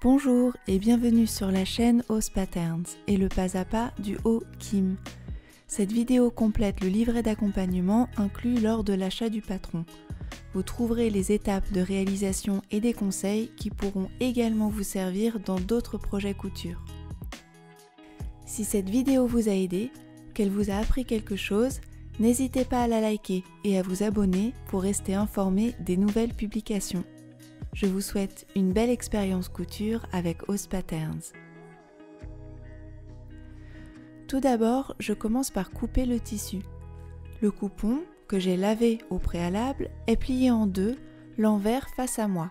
Bonjour et bienvenue sur la chaîne Ose Patterns et le pas à pas du haut Kim. Cette vidéo complète le livret d'accompagnement inclus lors de l'achat du patron. Vous trouverez les étapes de réalisation et des conseils qui pourront également vous servir dans d'autres projets couture. Si cette vidéo vous a aidé, qu'elle vous a appris quelque chose, n'hésitez pas à la liker et à vous abonner pour rester informé des nouvelles publications. Je vous souhaite une belle expérience couture avec Ose Patterns. Tout d'abord, je commence par couper le tissu. Le coupon, que j'ai lavé au préalable, est plié en deux, l'envers face à moi.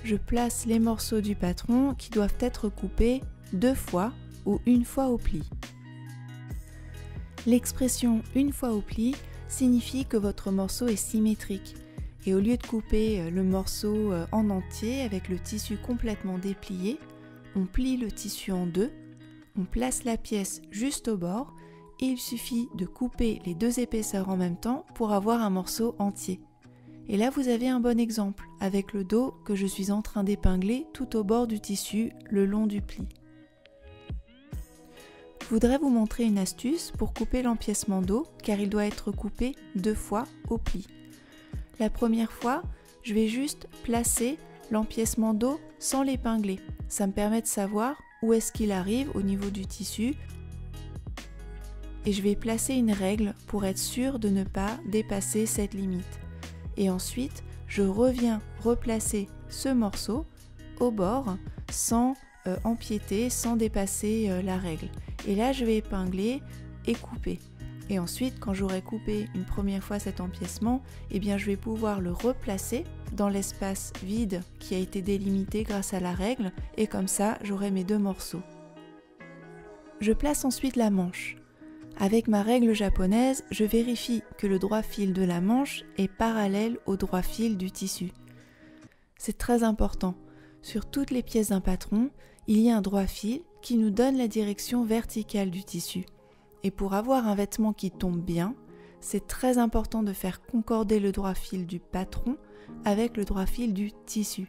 Je place les morceaux du patron qui doivent être coupés 2 fois ou 1 fois au pli. L'expression « une fois au pli » signifie que votre morceau est symétrique. Et au lieu de couper le morceau en entier avec le tissu complètement déplié, on plie le tissu en deux, on place la pièce juste au bord et il suffit de couper les 2 épaisseurs en même temps pour avoir un morceau entier. Et là vous avez un bon exemple avec le dos que je suis en train d'épingler tout au bord du tissu le long du pli. Je voudrais vous montrer une astuce pour couper l'empiècement dos car il doit être coupé 2 fois au pli. La première fois, je vais juste placer l'empiècement dos sans l'épingler. Ça me permet de savoir où est-ce qu'il arrive au niveau du tissu. Et je vais placer une règle pour être sûr de ne pas dépasser cette limite. Et ensuite, je reviens replacer ce morceau au bord sans empiéter, sans dépasser la règle. Et là, je vais épingler et couper. Et ensuite, quand j'aurai coupé une première fois cet empiècement, eh bien je vais pouvoir le replacer dans l'espace vide qui a été délimité grâce à la règle et comme ça, j'aurai mes 2 morceaux. Je place ensuite la manche. Avec ma règle japonaise, je vérifie que le droit fil de la manche est parallèle au droit fil du tissu. C'est très important. Sur toutes les pièces d'un patron, il y a un droit fil qui nous donne la direction verticale du tissu. Et pour avoir un vêtement qui tombe bien, c'est très important de faire concorder le droit fil du patron avec le droit fil du tissu.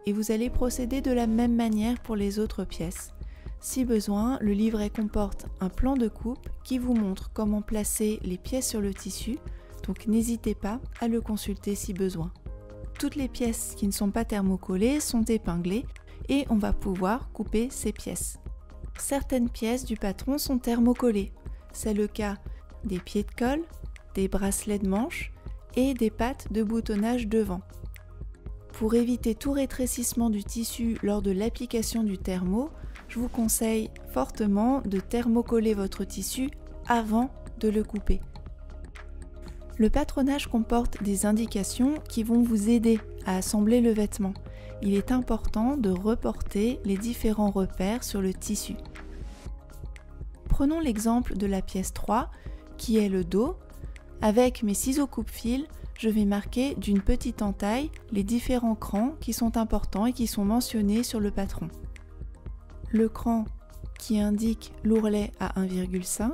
Et vous allez procéder de la même manière pour les autres pièces. Si besoin, le livret comporte un plan de coupe qui vous montre comment placer les pièces sur le tissu, donc n'hésitez pas à le consulter si besoin. Toutes les pièces qui ne sont pas thermocollées sont épinglées et on va pouvoir couper ces pièces. Certaines pièces du patron sont thermocollées. C'est le cas des pieds de colle, des bracelets de manche et des pattes de boutonnage devant. Pour éviter tout rétrécissement du tissu lors de l'application du thermo, je vous conseille fortement de thermocoller votre tissu avant de le couper. Le patronage comporte des indications qui vont vous aider à assembler le vêtement. Il est important de reporter les différents repères sur le tissu. Prenons l'exemple de la pièce 3 qui est le dos. Avec mes ciseaux coupe-fil, je vais marquer d'une petite entaille les différents crans qui sont importants et qui sont mentionnés sur le patron. Le cran qui indique l'ourlet à 1,5,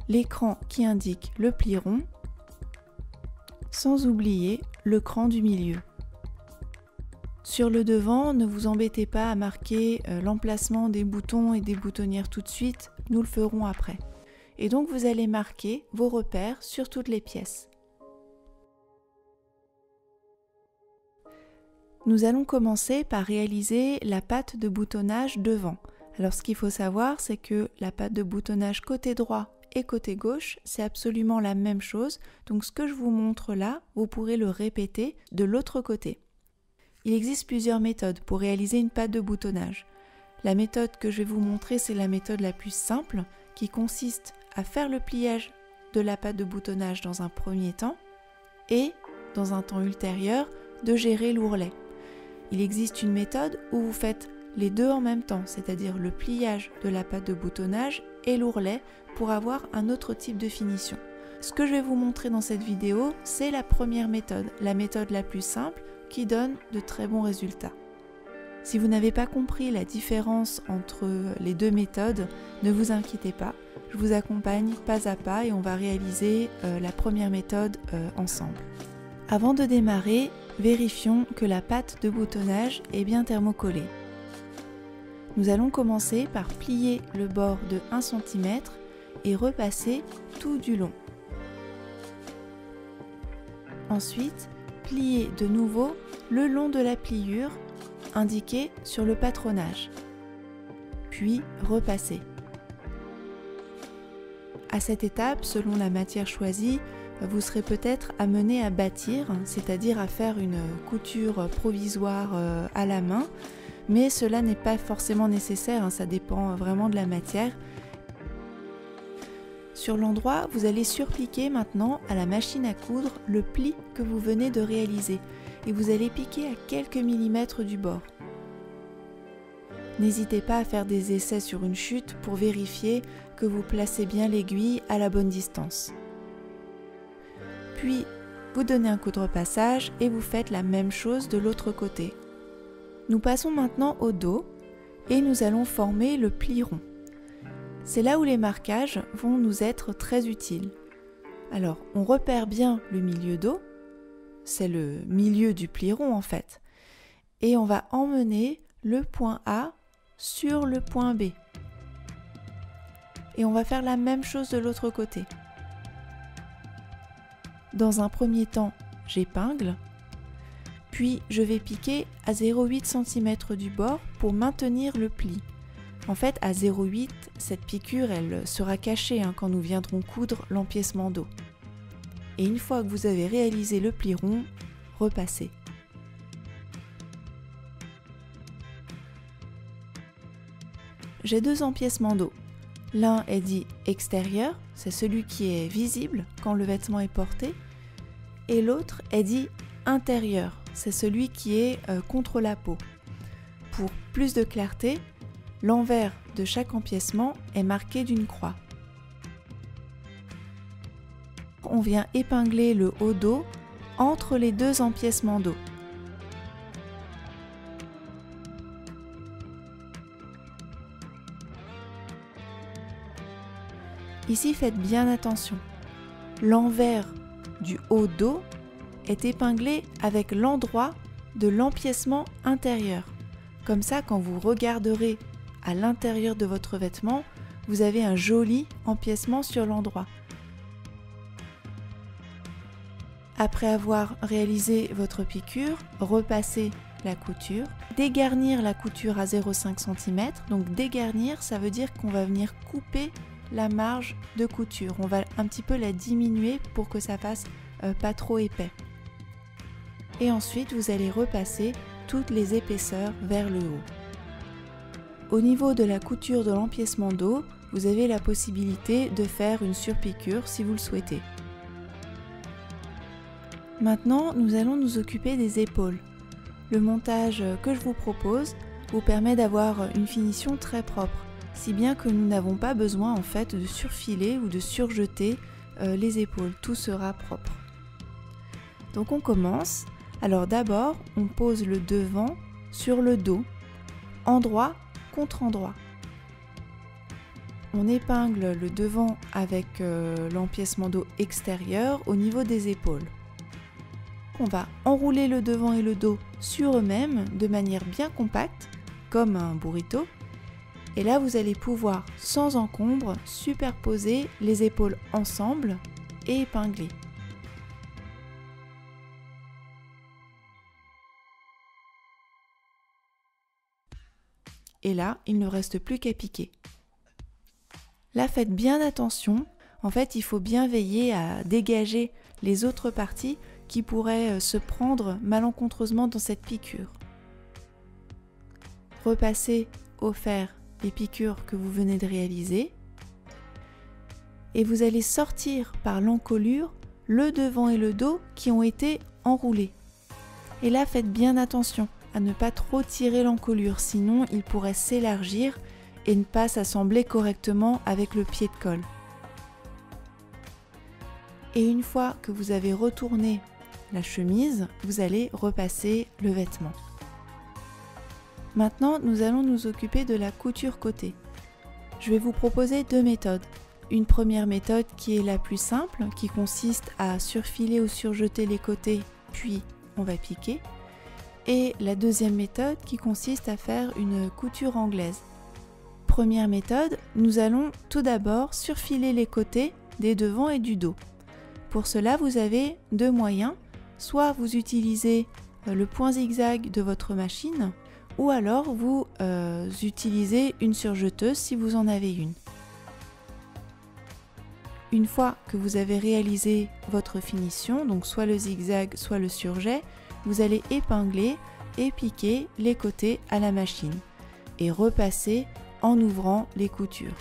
les crans qui indiquent le pli rond, sans oublier le cran du milieu. Sur le devant, ne vous embêtez pas à marquer l'emplacement des boutons et des boutonnières tout de suite, nous le ferons après. Et donc vous allez marquer vos repères sur toutes les pièces. Nous allons commencer par réaliser la patte de boutonnage devant. Alors ce qu'il faut savoir, c'est que la patte de boutonnage côté droit et côté gauche, c'est absolument la même chose. Donc ce que je vous montre là, vous pourrez le répéter de l'autre côté. Il existe plusieurs méthodes pour réaliser une patte de boutonnage. La méthode que je vais vous montrer, c'est la méthode la plus simple qui consiste à faire le pliage de la patte de boutonnage dans un premier temps et, dans un temps ultérieur, de gérer l'ourlet. Il existe une méthode où vous faites les deux en même temps, c'est-à-dire le pliage de la patte de boutonnage et l'ourlet pour avoir un autre type de finition. Ce que je vais vous montrer dans cette vidéo, c'est la première méthode, la méthode la plus simple qui donne de très bons résultats. Si vous n'avez pas compris la différence entre les deux méthodes, ne vous inquiétez pas, je vous accompagne pas à pas et on va réaliser la première méthode ensemble. Avant de démarrer, vérifions que la patte de boutonnage est bien thermocollée. Nous allons commencer par plier le bord de 1 cm et repasser tout du long. Ensuite, plier de nouveau le long de la pliure indiquée sur le patronage, puis repasser. À cette étape, selon la matière choisie, vous serez peut-être amené à bâtir, c'est-à-dire à faire une couture provisoire à la main, mais cela n'est pas forcément nécessaire, ça dépend vraiment de la matière. Sur l'endroit, vous allez surpiquer maintenant à la machine à coudre le pli que vous venez de réaliser et vous allez piquer à quelques millimètres du bord. N'hésitez pas à faire des essais sur une chute pour vérifier que vous placez bien l'aiguille à la bonne distance. Puis, vous donnez un coup de repassage et vous faites la même chose de l'autre côté. Nous passons maintenant au dos et nous allons former le pli rond. C'est là où les marquages vont nous être très utiles. Alors, on repère bien le milieu dos, c'est le milieu du pli rond en fait, et on va emmener le point A sur le point B. Et on va faire la même chose de l'autre côté. Dans un premier temps, j'épingle, puis je vais piquer à 0,8 cm du bord pour maintenir le pli. En fait, à 0,8, cette piqûre, elle sera cachée quand nous viendrons coudre l'empiècement dos. Et une fois que vous avez réalisé le pli rond, repassez. J'ai deux empiècements dos. L'un est dit extérieur, c'est celui qui est visible quand le vêtement est porté, et l'autre est dit intérieur, c'est celui qui est contre la peau. Pour plus de clarté, l'envers de chaque empiècement est marqué d'une croix. On vient épingler le haut dos entre les deux empiècements dos. Ici, faites bien attention. L'envers du haut dos est épinglé avec l'endroit de l'empiècement intérieur. Comme ça, quand vous regarderez à l'intérieur de votre vêtement, vous avez un joli empiècement sur l'endroit. Après avoir réalisé votre piqûre, repassez la couture, dégarnir la couture à 0,5 cm. Donc dégarnir, ça veut dire qu'on va venir couper la marge de couture. On va un petit peu la diminuer pour que ça fasse pas trop épais. Et ensuite, vous allez repasser toutes les épaisseurs vers le haut. Au niveau de la couture de l'empiècement dos, vous avez la possibilité de faire une surpiqûre si vous le souhaitez. Maintenant, nous allons nous occuper des épaules. Le montage que je vous propose vous permet d'avoir une finition très propre, si bien que nous n'avons pas besoin en fait de surfiler ou de surjeter les épaules, tout sera propre. Donc on commence. Alors d'abord, on pose le devant sur le dos, endroit contre endroit. On épingle le devant avec l'empiècement dos extérieur au niveau des épaules. On va enrouler le devant et le dos sur eux-mêmes de manière bien compacte, comme un burrito. Et là, vous allez pouvoir, sans encombre, superposer les épaules ensemble et épingler. Et là, il ne reste plus qu'à piquer. Là, faites bien attention. En fait, il faut bien veiller à dégager les autres parties qui pourraient se prendre malencontreusement dans cette piqûre. Repassez au fer les piqûres que vous venez de réaliser et vous allez sortir par l'encolure le devant et le dos qui ont été enroulés. Et là, faites bien attention à ne pas trop tirer l'encolure, sinon il pourrait s'élargir et ne pas s'assembler correctement avec le pied de colle. Et une fois que vous avez retourné la chemise, vous allez repasser le vêtement. Maintenant, nous allons nous occuper de la couture côté. Je vais vous proposer deux méthodes. Une première méthode qui est la plus simple, qui consiste à surfiler ou surjeter les côtés, puis on va piquer. et la deuxième méthode qui consiste à faire une couture anglaise. Première méthode, nous allons tout d'abord surfiler les côtés des devants et du dos. Pour cela, vous avez deux moyens. Soit vous utilisez le point zigzag de votre machine, ou alors vous utilisez une surjeteuse si vous en avez une. Une fois que vous avez réalisé votre finition, donc soit le zigzag, soit le surjet, vous allez épingler et piquer les côtés à la machine et repasser en ouvrant les coutures.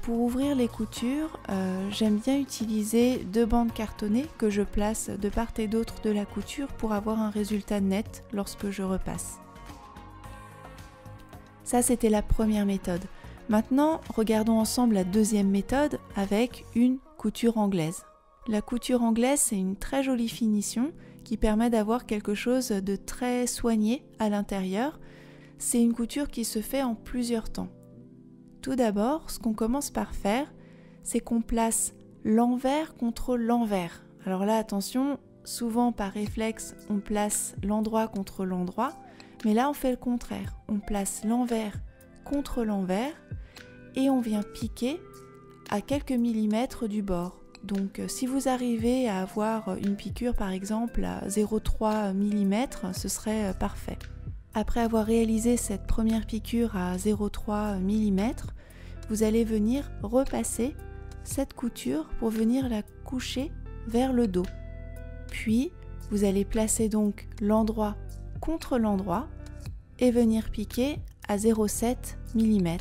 Pour ouvrir les coutures, j'aime bien utiliser deux bandes cartonnées que je place de part et d'autre de la couture pour avoir un résultat net lorsque je repasse. Ça, c'était la première méthode. Maintenant, regardons ensemble la deuxième méthode avec une couture anglaise. La couture anglaise, c'est une très jolie finition qui permet d'avoir quelque chose de très soigné à l'intérieur. C'est une couture qui se fait en plusieurs temps. Tout d'abord, ce qu'on commence par faire, c'est qu'on place l'envers contre l'envers. Alors là, attention, souvent par réflexe, on place l'endroit contre l'endroit, mais là, on fait le contraire. On place l'envers contre l'envers et on vient piquer à quelques millimètres du bord. Donc si vous arrivez à avoir une piqûre par exemple à 0,3 mm, ce serait parfait. Après avoir réalisé cette première piqûre à 0,3 mm, vous allez venir repasser cette couture pour venir la coucher vers le dos. Puis vous allez placer donc l'endroit contre l'endroit et venir piquer à 0,7 mm.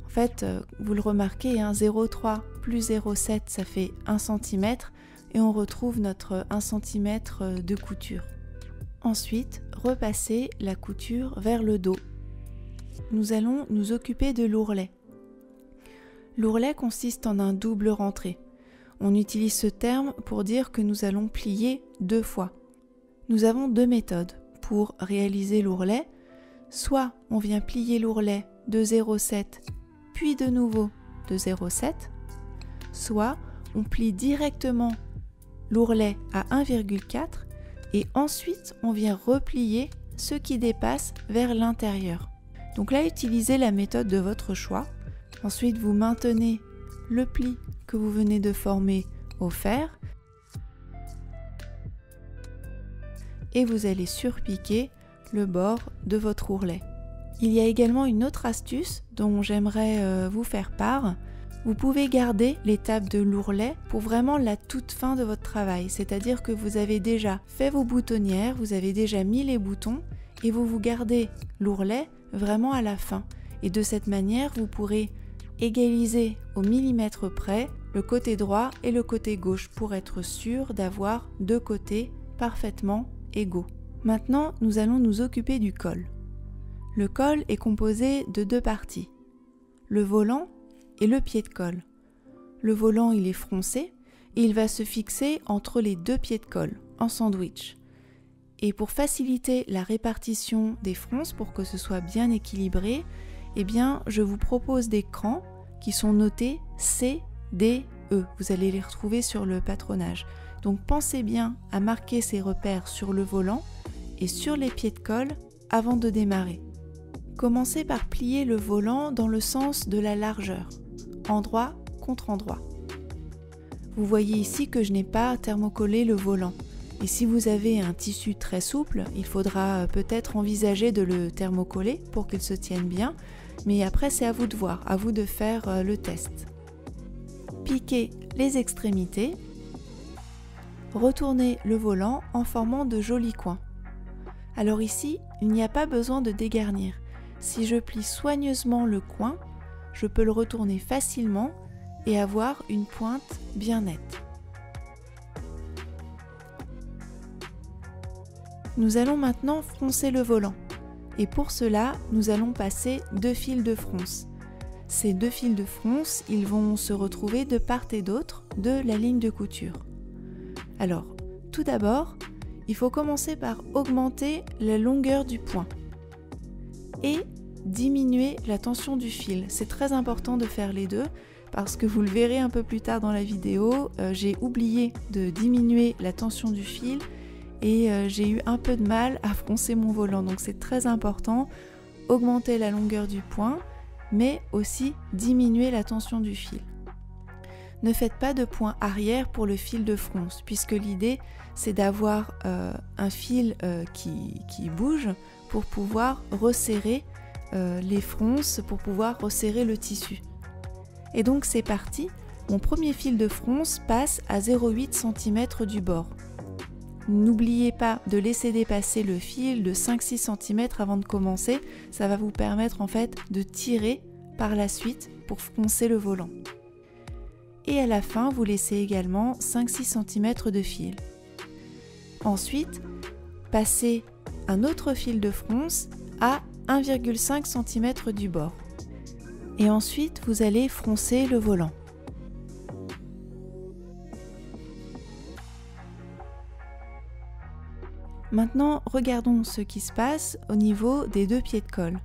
En fait, vous le remarquez, 0,3 plus 0,7 ça fait 1 cm et on retrouve notre 1 cm de couture. Ensuite, repasser la couture vers le dos. Nous allons nous occuper de l'ourlet. L'ourlet consiste en un double rentré. On utilise ce terme pour dire que nous allons plier deux fois. Nous avons deux méthodes pour réaliser l'ourlet. Soit on vient plier l'ourlet de 0,7 puis de nouveau de 0,7, soit on plie directement l'ourlet à 1,4 et ensuite on vient replier ce qui dépasse vers l'intérieur. Donc là, utilisez la méthode de votre choix. Ensuite, vous maintenez le pli que vous venez de former au fer et vous allez surpiquer le bord de votre ourlet. Il y a également une autre astuce dont j'aimerais vous faire part. Vous pouvez garder l'étape de l'ourlet pour vraiment la toute fin de votre travail, c'est-à-dire que vous avez déjà fait vos boutonnières, vous avez déjà mis les boutons et vous gardez l'ourlet vraiment à la fin. Et de cette manière, vous pourrez égaliser au millimètre près le côté droit et le côté gauche pour être sûr d'avoir deux côtés parfaitement égaux. Maintenant, nous allons nous occuper du col. Le col est composé de deux parties, le volant et le pied de colle. Le volant, il est froncé et il va se fixer entre les deux pieds de colle, en sandwich. Et pour faciliter la répartition des fronces, pour que ce soit bien équilibré, eh bien, je vous propose des crans qui sont notés C, D, E. Vous allez les retrouver sur le patronage. Donc pensez bien à marquer ces repères sur le volant et sur les pieds de colle avant de démarrer. Commencez par plier le volant dans le sens de la largeur, endroit contre endroit. Vous voyez ici que je n'ai pas thermocollé le volant. Et si vous avez un tissu très souple, il faudra peut-être envisager de le thermocoller pour qu'il se tienne bien. Mais après, c'est à vous de voir, à vous de faire le test. Piquez les extrémités. Retournez le volant en formant de jolis coins. Alors ici, il n'y a pas besoin de dégarnir. Si je plie soigneusement le coin, je peux le retourner facilement et avoir une pointe bien nette. Nous allons maintenant froncer le volant. Et pour cela, nous allons passer deux fils de fronce. Ces deux fils de fronce, ils vont se retrouver de part et d'autre de la ligne de couture. Alors, tout d'abord, il faut commencer par augmenter la longueur du point et diminuer la tension du fil. C'est très important de faire les deux parce que vous le verrez un peu plus tard dans la vidéo, j'ai oublié de diminuer la tension du fil et j'ai eu un peu de mal à froncer mon volant. Donc c'est très important, augmenter la longueur du point, mais aussi diminuer la tension du fil. Ne faites pas de point arrière pour le fil de fronce, puisque l'idée c'est d'avoir un fil qui bouge pour pouvoir resserrer les fronces, pour pouvoir resserrer le tissu. Et donc c'est parti, mon premier fil de fronce passe à 0,8 cm du bord. N'oubliez pas de laisser dépasser le fil de 5-6 cm avant de commencer, ça va vous permettre en fait de tirer par la suite pour froncer le volant. Et à la fin, vous laissez également 5-6 cm de fil. Ensuite, passez un autre fil de fronce à 1,5 cm du bord. Et ensuite, vous allez froncer le volant. Maintenant, regardons ce qui se passe au niveau des deux pieds de colle.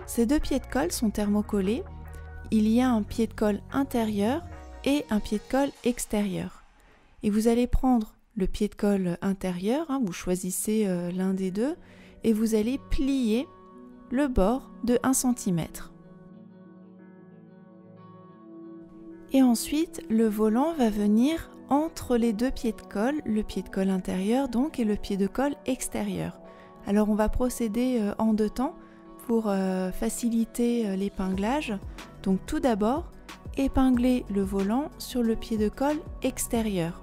Ces deux pieds de colle sont thermocollés. Il y a un pied de colle intérieur et un pied de colle extérieur. Et vous allez prendre le pied de colle intérieur, vous choisissez l'un des deux, et vous allez plier le bord de 1 cm. Et ensuite, le volant va venir entre les deux pieds de colle, le pied de colle intérieur donc et le pied de colle extérieur. Alors on va procéder en deux temps pour faciliter l'épinglage. Donc tout d'abord, épingler le volant sur le pied de colle extérieur.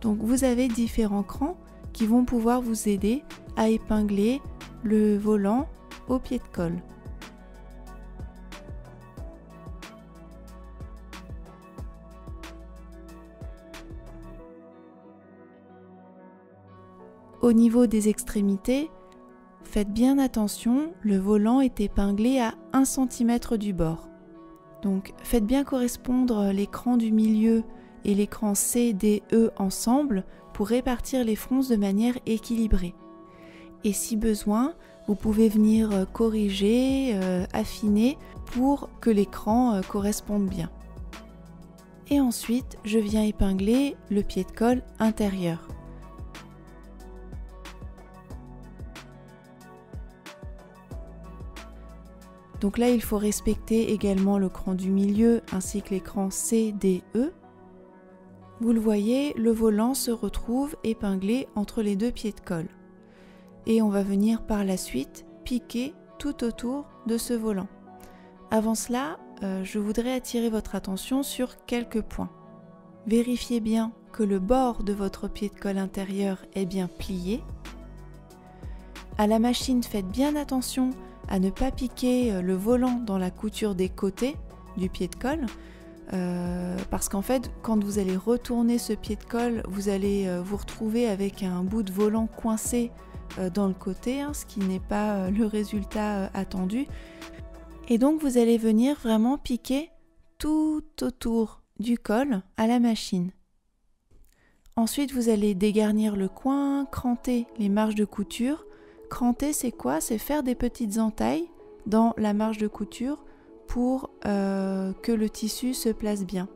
Donc vous avez différents crans qui vont pouvoir vous aider à épingler le volant au pied de colle. Au niveau des extrémités, faites bien attention, le volant est épinglé à 1 cm du bord. Donc faites bien correspondre l'écran du milieu et l'écran C, D, E ensemble pour répartir les fronces de manière équilibrée. Et si besoin, vous pouvez venir corriger, affiner pour que l'écran corresponde bien. Et ensuite, je viens épingler le pied de colle intérieur. Donc là, il faut respecter également le cran du milieu ainsi que l'écran C, D, E. Vous le voyez, le volant se retrouve épinglé entre les deux pieds de colle. Et on va venir par la suite piquer tout autour de ce volant. Avant cela, je voudrais attirer votre attention sur quelques points. Vérifiez bien que le bord de votre pied de colle intérieur est bien plié. À la machine, faites bien attention à ne pas piquer le volant dans la couture des côtés du pied de colle parce qu'en fait quand vous allez retourner ce pied de colle vous allez vous retrouver avec un bout de volant coincé dans le côté, ce qui n'est pas le résultat attendu, et donc vous allez venir vraiment piquer tout autour du col à la machine. Ensuite vous allez dégarnir le coin, cranter les marges de couture. Cranter, c'est quoi? C'est faire des petites entailles dans la marge de couture pour que le tissu se place bien.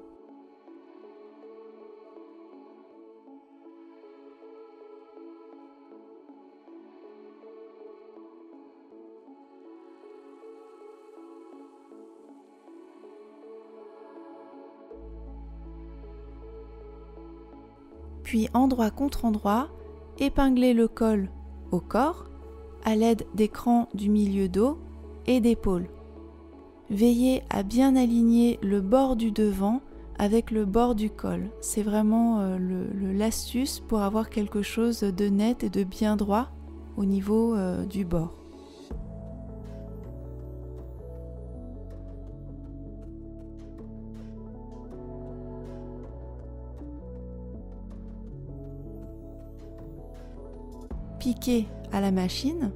Puis endroit contre endroit, épingler le col au corps à l'aide des crans du milieu dos et d'épaule. Veillez à bien aligner le bord du devant avec le bord du col. C'est vraiment l'astuce pour avoir quelque chose de net et de bien droit au niveau du bord. Piquez à la machine.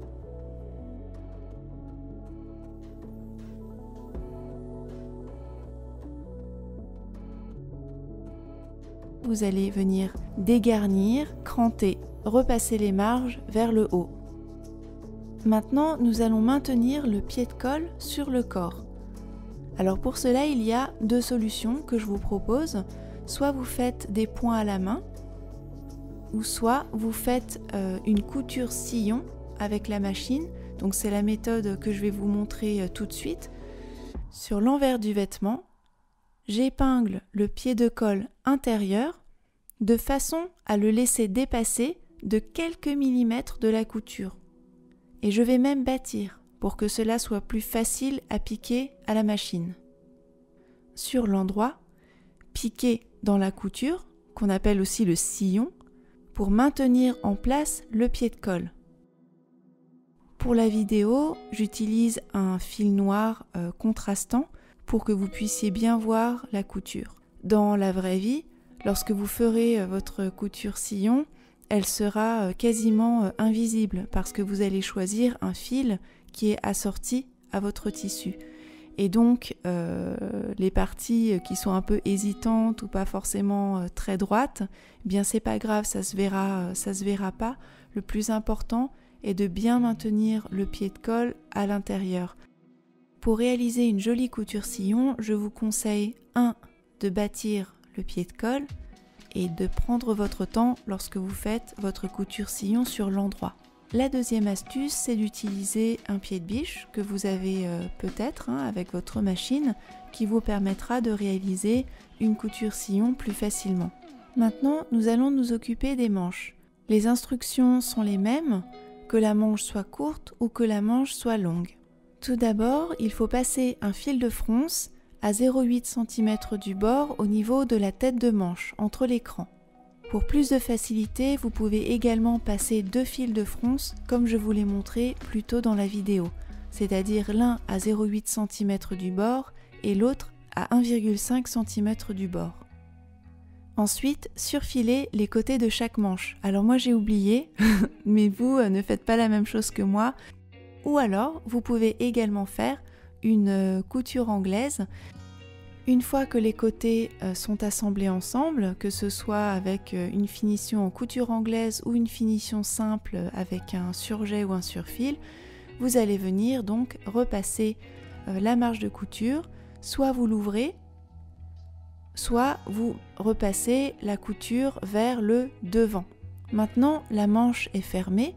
Vous allez venir dégarnir, cranter, repasser les marges vers le haut. Maintenant, nous allons maintenir le pied de colle sur le corps. Alors pour cela, il y a deux solutions que je vous propose. Soit vous faites des points à la main, ou soit vous faites une couture sillon avec la machine. Donc c'est la méthode que je vais vous montrer tout de suite. Sur l'envers du vêtement, j'épingle le pied de colle intérieur de façon à le laisser dépasser de quelques millimètres de la couture. Et je vais même bâtir pour que cela soit plus facile à piquer à la machine. Sur l'endroit, piquer dans la couture, qu'on appelle aussi le sillon, pour maintenir en place le pied de colle. Pour la vidéo, j'utilise un fil noir contrastant pour que vous puissiez bien voir la couture. Dans la vraie vie, lorsque vous ferez votre couture sillon, elle sera quasiment invisible parce que vous allez choisir un fil qui est assorti à votre tissu. Et donc, les parties qui sont un peu hésitantes ou pas forcément très droites, eh bien c'est pas grave, ça se verra pas. Le plus important est de bien maintenir le pied de colle à l'intérieur. Pour réaliser une jolie couture sillon, je vous conseille 1. De bâtir le pied de colle et de prendre votre temps lorsque vous faites votre couture sillon sur l'endroit. La deuxième astuce, c'est d'utiliser un pied de biche que vous avez peut-être avec votre machine qui vous permettra de réaliser une couture sillon plus facilement. Maintenant, nous allons nous occuper des manches. Les instructions sont les mêmes, que la manche soit courte ou que la manche soit longue. Tout d'abord, il faut passer un fil de fronce à 0,8 cm du bord au niveau de la tête de manche, entre les crans. Pour plus de facilité, vous pouvez également passer 2 fils de fronce comme je vous l'ai montré plus tôt dans la vidéo, c'est-à-dire l'un à 0,8 cm du bord et l'autre à 1,5 cm du bord. Ensuite, surfilez les côtés de chaque manche. Alors moi j'ai oublié, mais vous ne faites pas la même chose que moi. Ou alors, vous pouvez également faire une couture anglaise. Une fois que les côtés sont assemblés ensemble, que ce soit avec une finition en couture anglaise ou une finition simple avec un surjet ou un surfil, vous allez venir donc repasser la marge de couture, soit vous l'ouvrez, soit vous repassez la couture vers le devant. Maintenant, la manche est fermée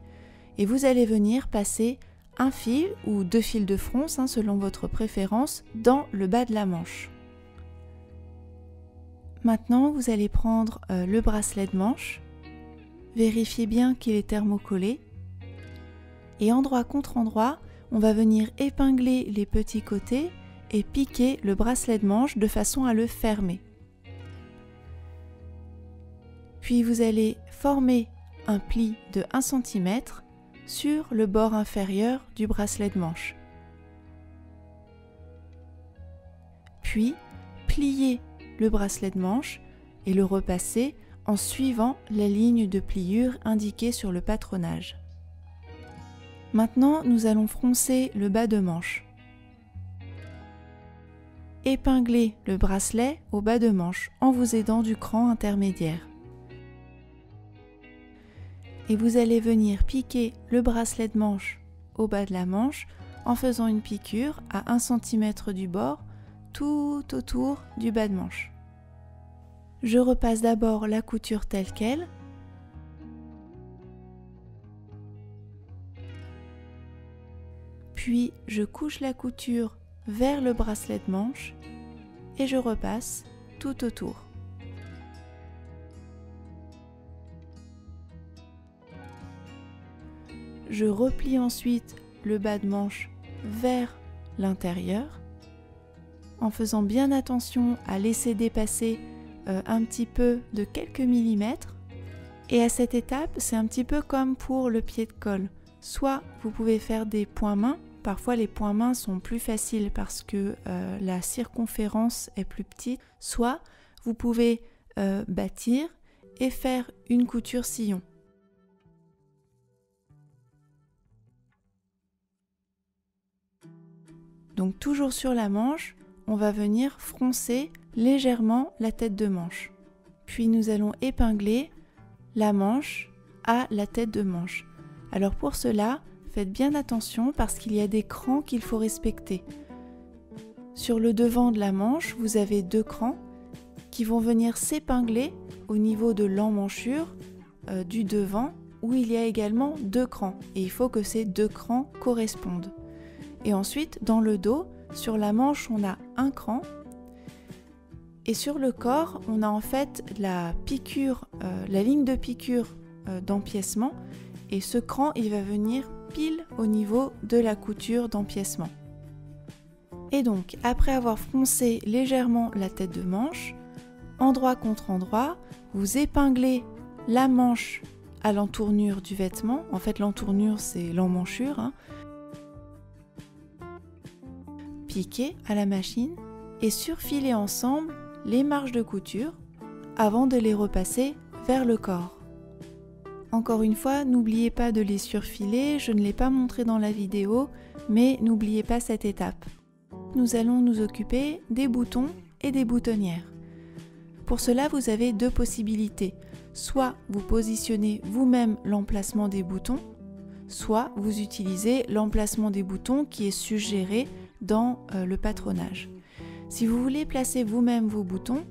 et vous allez venir passer un fil ou 2 fils de fronce, selon votre préférence, dans le bas de la manche. Maintenant, vous allez prendre le bracelet de manche, vérifiez bien qu'il est thermocollé et endroit contre endroit, on va venir épingler les petits côtés et piquer le bracelet de manche de façon à le fermer. Puis vous allez former un pli de 1 cm sur le bord inférieur du bracelet de manche. Puis, plier le bracelet de manche et le repasser en suivant la ligne de pliure indiquée sur le patronage. Maintenant, nous allons froncer le bas de manche. Épinglez le bracelet au bas de manche en vous aidant du cran intermédiaire. Et vous allez venir piquer le bracelet de manche au bas de la manche en faisant une piqûre à 1 cm du bord tout autour du bas de manche. Je repasse d'abord la couture telle qu'elle. Puis je couche la couture vers le bracelet de manche et je repasse tout autour. Je replie ensuite le bas de manche vers l'intérieur en faisant bien attention à laisser dépasser un petit peu de quelques millimètres. Et à cette étape, c'est un petit peu comme pour le pied de colle. Soit vous pouvez faire des points mains, parfois les points mains sont plus faciles parce que la circonférence est plus petite, soit vous pouvez bâtir et faire une couture sillon. Donc toujours sur la manche, on va venir froncer légèrement la tête de manche. Puis nous allons épingler la manche à la tête de manche. Alors pour cela, faites bien attention parce qu'il y a des crans qu'il faut respecter. Sur le devant de la manche, vous avez 2 crans qui vont venir s'épingler au niveau de l'emmanchure du devant où il y a également 2 crans et il faut que ces 2 crans correspondent. Et ensuite, dans le dos, sur la manche, on a un cran et sur le corps, on a en fait la piqûre, la ligne de piqûre d'empiècement et ce cran, il va venir pile au niveau de la couture d'empiècement. Et donc, après avoir froncé légèrement la tête de manche, endroit contre endroit, vous épinglez la manche à l'entournure du vêtement. En fait, l'entournure, c'est l'emmanchure. Hein. Piquez à la machine et surfilez ensemble les marges de couture avant de les repasser vers le corps. Encore une fois, n'oubliez pas de les surfiler, je ne l'ai pas montré dans la vidéo, mais n'oubliez pas cette étape. Nous allons nous occuper des boutons et des boutonnières. Pour cela, vous avez 2 possibilités. Soit vous positionnez vous-même l'emplacement des boutons, soit vous utilisez l'emplacement des boutons qui est suggéré dans le patronage. Si vous voulez placer vous-même vos boutons,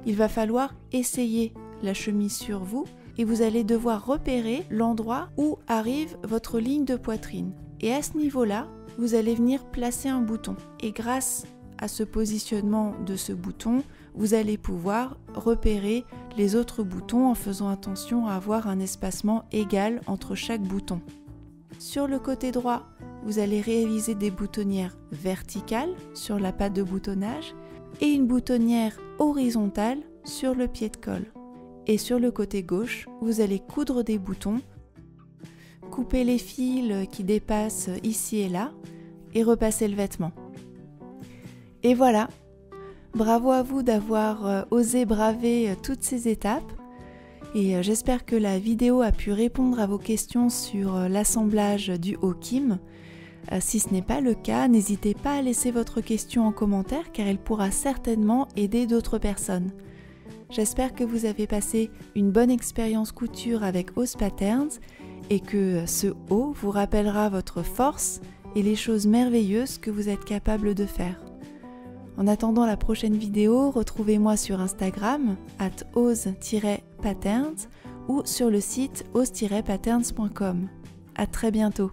il va falloir essayer la chemise sur vous et vous allez devoir repérer l'endroit où arrive votre ligne de poitrine. Et à ce niveau-là, vous allez venir placer un bouton. Et grâce à ce positionnement de ce bouton, vous allez pouvoir repérer les autres boutons en faisant attention à avoir un espacement égal entre chaque bouton. Sur le côté droit, vous allez réaliser des boutonnières verticales sur la patte de boutonnage et une boutonnière horizontale sur le pied de colle. Et sur le côté gauche, vous allez coudre des boutons, couper les fils qui dépassent ici et là et repasser le vêtement. Et voilà, bravo à vous d'avoir osé braver toutes ces étapes et j'espère que la vidéo a pu répondre à vos questions sur l'assemblage du haut Kim. Si ce n'est pas le cas, n'hésitez pas à laisser votre question en commentaire car elle pourra certainement aider d'autres personnes. J'espère que vous avez passé une bonne expérience couture avec Oz Patterns et que ce haut vous rappellera votre force et les choses merveilleuses que vous êtes capable de faire. En attendant la prochaine vidéo, retrouvez-moi sur Instagram @oz-patterns ou sur le site oz-patterns.com. À très bientôt.